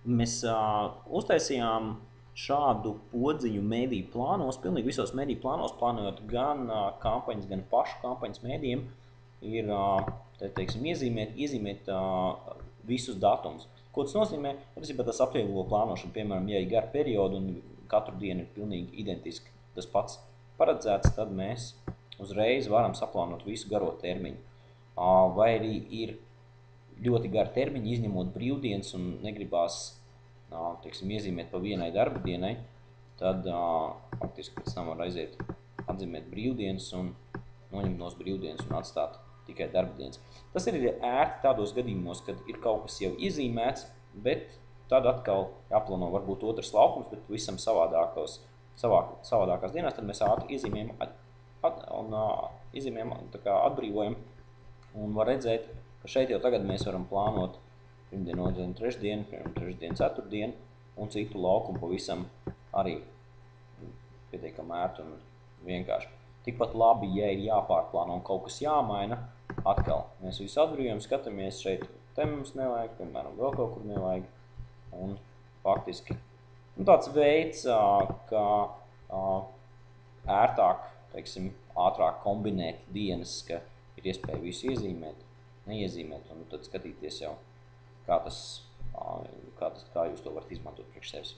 Mēs uztaisījām šādu podziņu mediju plānos, pilnīgi visos mediju plānos, plānojot gan kampaņas, gan pašu kampaņas medijiem, ir teiksim, iezīmēt visus datumus. Ko tas nozīmē? Patiesībā tas atvieglo plānošanu. Piemēram, ja ir gara perioda un katru dienu ir pilnīgi identiski tas pats paredzēts, tad mēs uzreiz varam saplānot visu garo termiņu. Vai arī ir ļoti gari termiņi, izņemot brīvdienas un negribās teiksim, iezīmēt pa vienai darba dienai, tad faktiski pēc tam var aiziet atzīmēt brīvdienas un noņemt nos brīvdienas un atstāt tikai darba dienas. Tas ir ērti tādos gadījumos, kad ir kaut kas jau iezīmēts, bet tad atkal jāplāno varbūt otrs laukums, bet visam savādākās dienās, tad mēs ātri iezīmējam atbrīvojam un var redzēt, ka šeit jau tagad mēs varam plānot pirmdienu, otrdienu, trešdienu, trešdienu, ceturtdienu un citu laukumu pavisam arī pietiekami ērti un vienkārši. Tikpat labi, ja ir jāpārplāno un kaut kas jāmaina, atkal mēs visu atbrīvojam, skatāmies šeit, te mums nevajag, piemēram, vēl kaut kur nevajag. Un faktiski tāds veids, kā ērtāk, teiksim, ātrāk kombinēt dienas, ka ir iespēja visu iezīmēt, neiezīmēt un tad skatīties jau, kā jūs to varat izmantot priekš sevis.